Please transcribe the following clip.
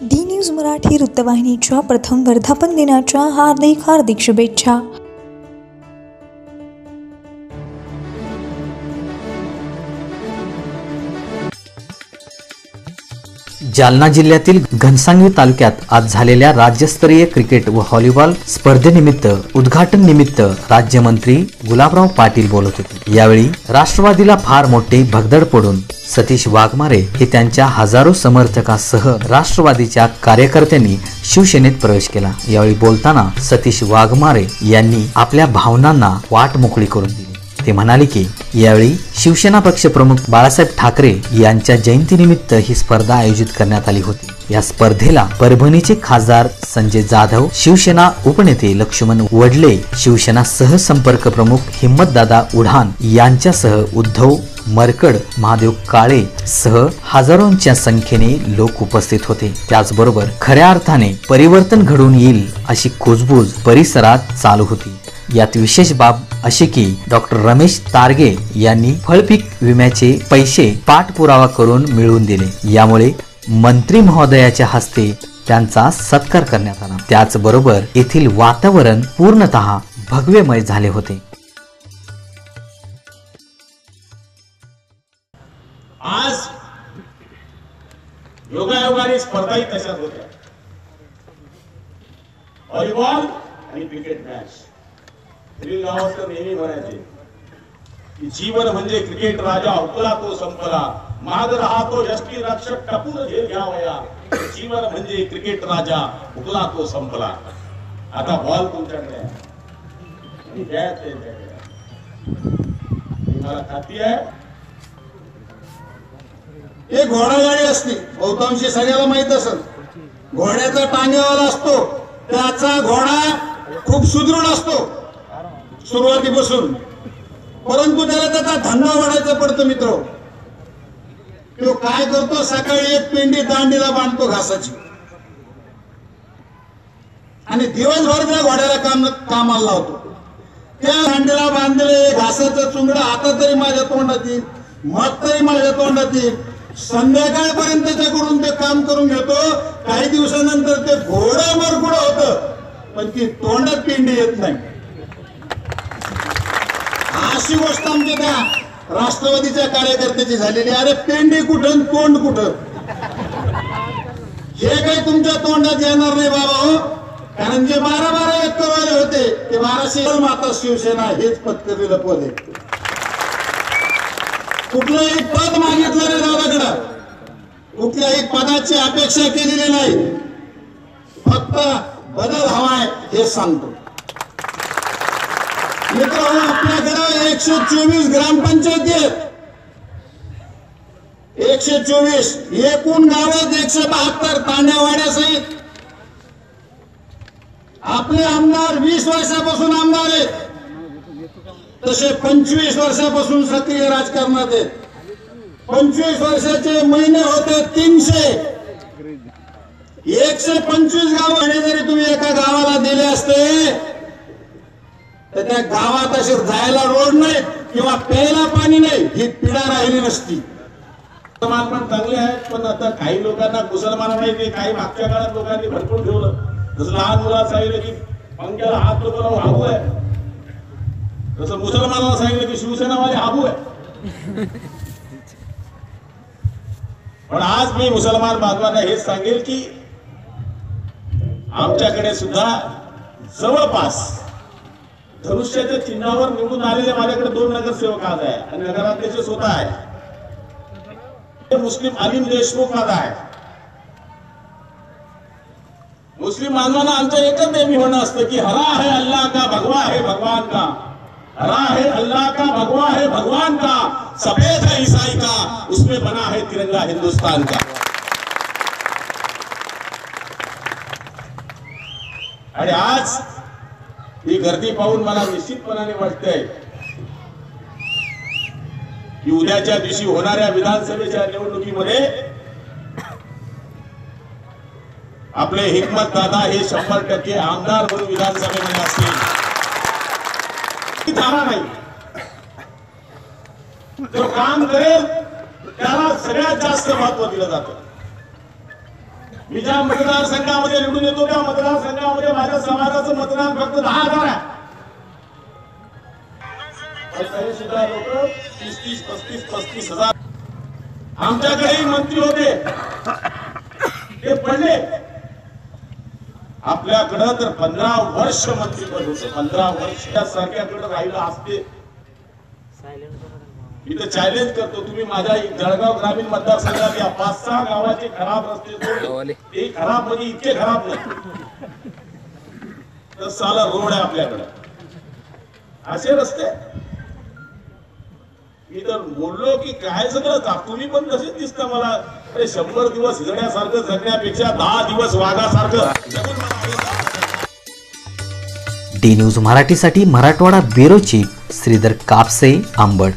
D news Marathi वृत्तवाहिनीच्या प्रथम वर्धापन दिनाच्या हार्दिक शुभेच्छा। जालना जिल्ह्यातील घनसांगवी तालुक्यात आज झालेल्या राज्यस्तरीय क्रिकेट व व्हॉलीबॉल स्पर्धेनिमित्त उद्घाटन निमित्त राज्यमंत्री गुलाबराव पाटील बोलत होते। यावेळी राष्ट्रवादीला फार मोठे भगदड पडून सतीश वाघमारे हे त्यांच्या हजारो समर्थकांसह राष्ट्रवादीच्या कार्यकर्त्यांनी शिवसेनेत प्रवेश केला। यावेळी बोलताना सतीश वाघमारे यांनी आपल्या भावनांना वाट मोकळी करून दिली। ते म्हणाले की यावेळी शिवसेना पक्ष प्रमुख बाळासाहेब ठाकरे यांच्या जयंतीनिमित्त ही स्पर्धा आयोजित करण्यात आली होती। या स्पर्धेला परभणीचे खासदार संजय जाधव, शिवसेना उपनेते लक्ष्मण वडले, शिवसेना सहसंपर्क प्रमुख हिम्मतदादा उढान यांच्यासह उद्धव मरकड, महादेव काळे सह हजारोंच्या संख्येने लोक उपस्थित होते। त्याचबरोबर खऱ्या अर्थाने परिवर्तन घडून येईल अशी कुजबूज परिसरात चालू होती। यात विशेष बाब अशी की डॉक्टर रमेश तारगे यांनी फळपीक विम्याचे पैसे पाठपुरावा करून मिळवून दिले। यामुळे मंत्री महोदयाच्या हस्ते त्यांचा सत्कार करण्यात आला। त्याचबरोबर येथील वातावरण पूर्णतः भगवेमय झाले होते। आज योगायोगाने स्पर्धाही तशाच होत्या। व्हॉलीबॉल आणि क्रिकेट मॅच गावात नेहमी म्हणायचे की जीवन म्हणजे क्रिकेट राजा हुकला तो संपला, माग राहतो यष्टी रक्षक टपूर झेल घ्यावया। जीवन म्हणजे क्रिकेट राजा हुकला तो संपला। आता बॉल तुमच्याकडे आहे आणि बॅट त्यांच्याकडे आहे। तुम्हाला खात्री आहे एक घोडागाडी असते, बहुतांशी सगळ्याला माहित असेल। घोड्याचा टांगेवाला असतो, त्याचा घोडा खूप सुदृढ असतो सुरुवातीपासून, परंतु त्याला त्याचा धंदा वाढायचा पडतो। मित्र तो काय करतो, सकाळी एक पेंडी दांडीला बांधतो घासाची आणि दिवसभर त्या घोड्याला कामाला लावतो। त्या दांडीला बांधलेले घासाचं चुंगड आता तरी माझ्या तोंडात येईल, मग तरी माझ्या तोंडात येईल, संध्याकाळपर्यंत त्याच्याकडून ते काम करून घेतो। काही दिवसानंतर ते घोडं मरकुडं होतं, पण ती तोंडात पेंडी येत नाही। अशी गोष्ट आमच्या त्या राष्ट्रवादीच्या कार्यकर्त्याची झालेली। अरे पेंडी कुठं तोंड कुठं, हे काही तुमच्या तोंडात येणार नाही बाबा हो। कारण जे 12-12 एकरवाले होते ते 1200 माता शिवसेना हेच पत्करलेलं पद आहे। कुठलंही पद मागितलं नाही दादाकडं, कुठल्याही पदाची अपेक्षा केलेली नाही, फक्त बदल हवाय हे सांगतो। मित्रांनो, आपल्याकडे 124 ग्रामपंचायती आहेत, 124 एकूण गावात 172 तांड्यावाड्यासहित। आपले आमदार 20 वर्षापासून आमदार आहेत, तसे 25 वर्षापासून सक्रिय राजकारणात आहेत। 25 वर्षाचे महिने होते 300। 125 गावाने जरी तुम्ही एका गावाला दिले असते तर त्या गावात असे जायला रोड नाही किंवा प्यायला पाणी नाही, ही पीडा राहिली नसती। मुसलमान पण चांगले आहेत, पण आता काही लोकांना मुसलमान नाही, काही मागच्या काळात लोकांनी भरपूर ठेवलं। जसं लहान मुलाला सांगितलं की पंख्याला हात नको हाबू आहे, तसं मुसलमानाला सांगितलं की शिवसेनावाले हाबू आहे। पण आज मी मुसलमान बांधवांना हेच सांगेल की आमच्याकडे सुद्धा जवळपास धनुष्याच्या चिन्हावर निवडून आलेले माझ्याकडे 2 नगरसेवक आज आहे आणि नगराध्यक्ष स्वतः आहे। मुस्लिम अलीम देशमुख आज आहे। मुस्लिम बांधवांना आमचं एकच नेहमी म्हणणं असतं की हरा है अल्लाह का, भगवा है भगवान का। हरा है अल्लाह का, भगवा है भगवान का, सफेद है ईसाई का, उसमें बना है तिरंगा हिंदुस्तान का। आणि आज ही गर्दी पाहून मला निश्चितपणाने वाटतंय की उद्याच्या दिवशी होणाऱ्या विधानसभेच्या निवडणुकीमध्ये आपले हिम्मत दादा हे 100% आमदार म्हणून विधानसभेमध्ये असतील। नाही, जो काम करेल त्याला सगळ्यात जास्त महत्व दिलं जातं। मी ज्या मतदारसंघामध्ये निवडून येतो त्या मतदारसंघामध्ये माझ्या समाजाचं मतदान फक्त 10,000 आहे. तरी सुद्धा लोक 30, 35 हजार. आमच्याकडेही मंत्री होते ते पडले. आपल्याकडं तर 15 वर्ष मंत्रीपद होतं. 15 वर्ष सारख्याकडे राहिलं असते. मी तर चॅलेंज करतो, तुम्ही माझ्या जळगाव ग्रामीण मतदारसंघात या 5-6 गावाचे खराब रस्ते ते खराब म्हणजे इतके खराब नाही तर साला रोड आहे आपल्याकडे असे रस्ते. मी तर बोललो की काय सगळं तुम्ही पण तसेच दिसता मला. अरे 100 दिवस हिजड्यासारखं जगण्यापेक्षा 10 दिवस वाघासारखं जगून मला. डी न्यूज मराठीसाठी मराठवाडा ब्युरो चीफ श्रीधर कापसे, आंबड.